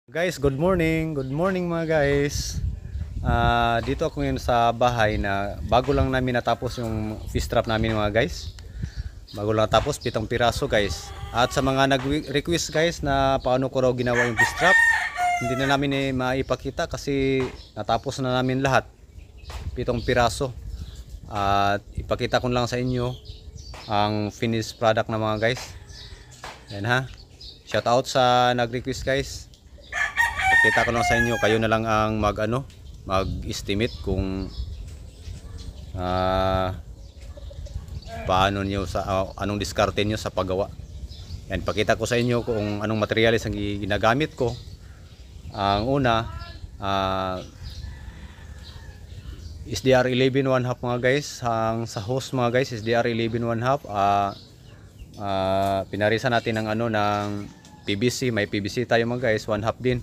Guys, good morning. Good morning mga guys. Dito ako ngayon sa bahay na bago lang namin natapos yung fish trap namin mga guys. Bago lang tapos, 7 piraso guys. At sa mga nag-request guys na paano ko raw ginawa yung fish trap, hindi na namin maipakita kasi natapos na namin lahat. 7 piraso. At ipakita ko lang sa inyo ang finished product na mga guys. Yan ha. Shout out sa nag-request guys. Kita ko lang sa inyo, kayo na lang ang mag-estimate kung paano niyo sa anong diskarte niyo sa paggawa. Yan, pakita ko sa inyo kung anong materyales ang ginagamit ko. Ang una, SDR 11 1/2 mga guys. Ang sa hose mga guys, SDR 11 1/2. Pinarisan natin ng ng PVC, may PVC tayo mga guys, 1/2 din.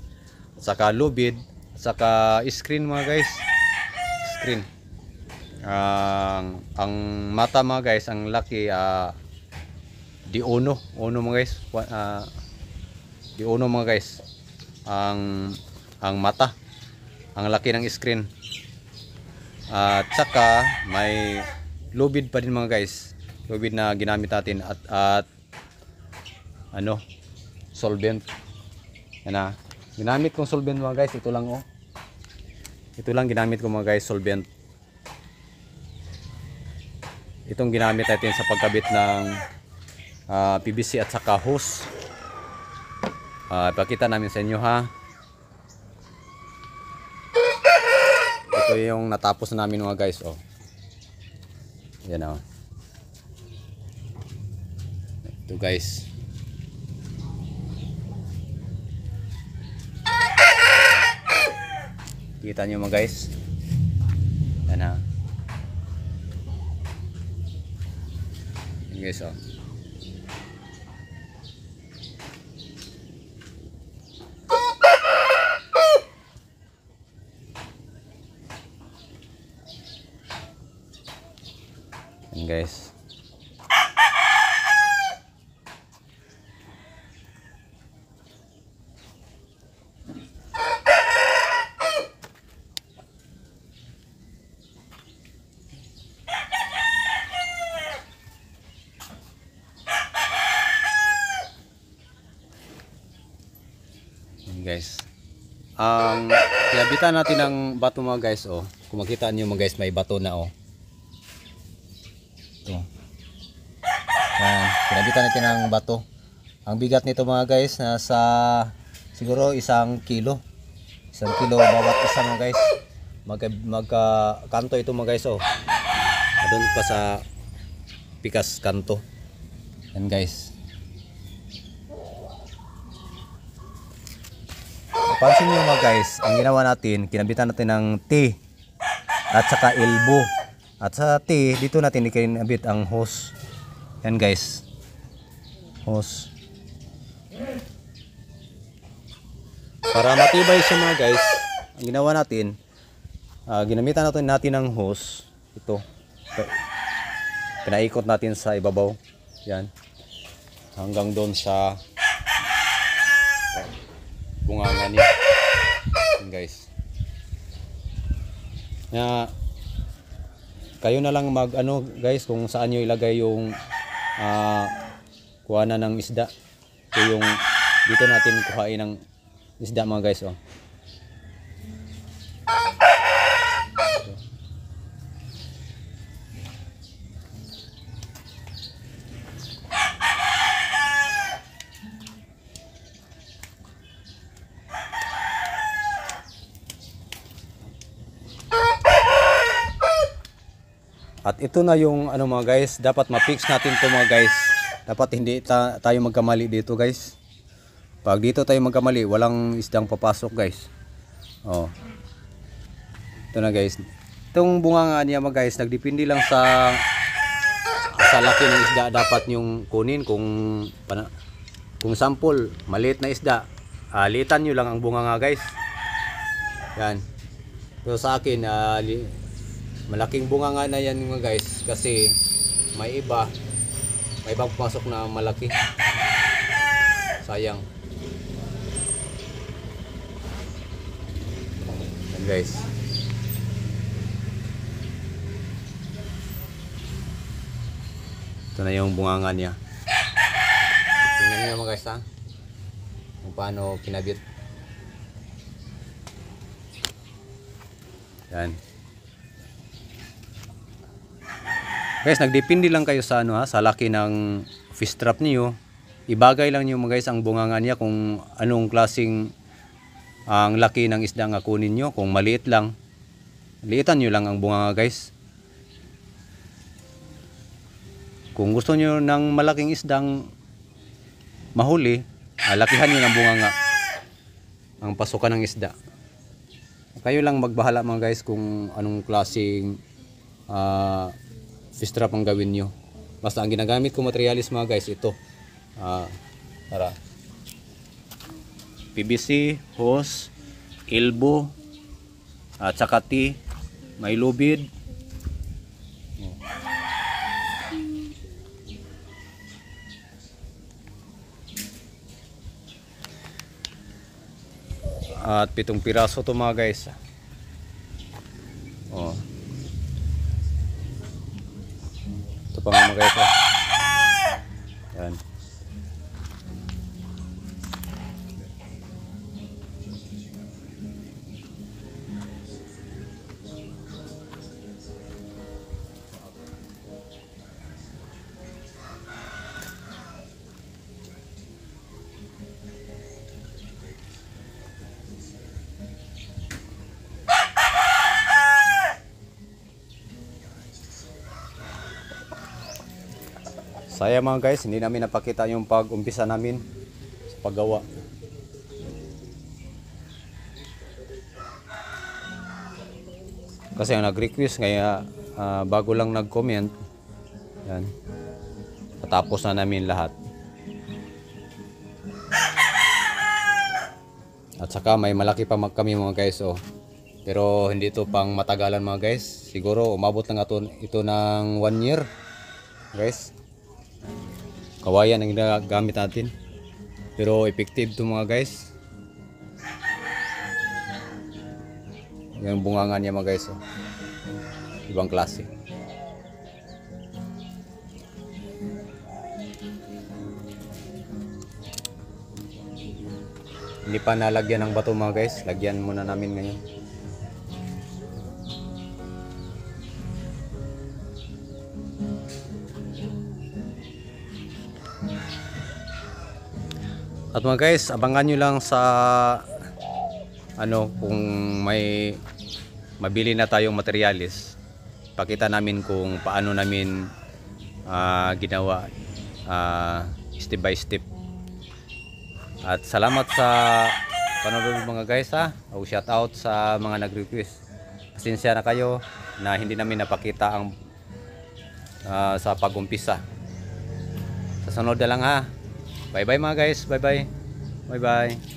Saka lubid, saka screen mga guys. Screen. Ang mata mga guys, ang laki di uno mga guys. Di uno mga guys. Ang mata, ang laki ng screen. At saka may lubid pa din mga guys. Lubid na ginamit natin at solvent. Yan na. Ginamit kong solvent mga guys, ito lang oh. Ito lang ginamit ko mga guys, solvent. Itong ginamit natin sa pagkabit ng PVC at saka hose. Ipakita namin sa inyo ha. Ito yung natapos namin mga guys oh. Yan oh. Ito guys. Kita nyo mga guys. Yan ha. Yan guys oh. Yan guys. Guys, ang kinabitan natin ng bato mga guys oh. Kung makita niyo mga guys, may bato na oh. Ito. Yan, kinabitan natin ng bato. Ang bigat nito mga guys, nasa siguro 1 kilo. 1 kilo bawat isa mga guys. Kanto ito mga guys oh. Doon pa sa pikas kanto. Yan guys. Pansin nyo mga guys, ang ginawa natin, kinabitan natin ng T at saka elbow. At sa T, dito natin ikinabit ang hose. Yan guys. Hose. Para matibay siya mga guys, ang ginawa natin, ginamitan natin ng hose. Ito. Pinaikot natin sa ibabaw. Yan. Hanggang doon sa bunganga niya. Yan guys. Kayo na lang guys kung saan nyo ilagay yung kuhanan ng isda. Ito yung dito natin kuhain ng isda mga guys oh. At ito na yung mga guys, dapat ma-fix natin to mga guys. Dapat hindi tayo magkamali dito guys. Pag dito tayo magkamali, walang isdang papasok guys. Oh. Ito na guys. Itong bunganga niya mga guys, nagdepende lang sa laki ng isda dapat yung kunin. Kung sample, maliit na isda, litan nyo lang ang bunganga guys. Yan. Pero sa akin, malaking bunganga na yan mga guys kasi may ibang pasok na malaki. Sayang. guys. Ito na yung bunganga niya. Tingnan niyo mga guys ha, kung paano kinabit. Yan. Guys, nagdepende lang kayo sa ano ha, sa laki ng fish trap niyo. Ibagay lang niyo mga guys ang bunganga niya kung anong klaseng ang laki ng isda nga kunin niyo. Kung maliit lang, liitan niyo lang ang bunganga guys. Kung gusto niyo ng malaking isdang mahuli, lakihan niyo ng bunganga ang pasukan ng isda. Kayo lang magbahala mga guys kung anong klaseng fish trap ang gawin nyo. Basta ang ginagamit ko materialis mga guys, ito para PVC, hose, elbow, at saka T, may lubid. At 7 piraso to mga guys. Oh. Ito pa mga guys. Yan. Sayang mga guys, hindi namin napakita yung pag-umpisa namin sa paggawa. Kasi ang nag-request kaya bago lang nag-comment. Yan. Patapos na namin lahat. At saka may malaki pa kami mga guys oh. Pero hindi ito pang matagalan mga guys. Siguro umabot na nga ito ng 1 year. Guys. Kawayan ang ginagamit natin. Pero effective to mga guys. Yung bunganga niya mga guys oh. Ibang klase. Hindi pa nalagyan ng bato mga guys. Lagyan muna namin ngayon. At mga guys, abangan nyo lang sa kung may mabili na tayong materialis. Pakita namin kung paano namin ginawa step by step. At salamat sa panonood mga guys ha. O shout out sa mga nag-request. Pasensya na kayo na hindi namin napakita ang sa pag-umpisa. Sa sunod na lang ha. Bye bye mga guys. Bye bye. Bye bye.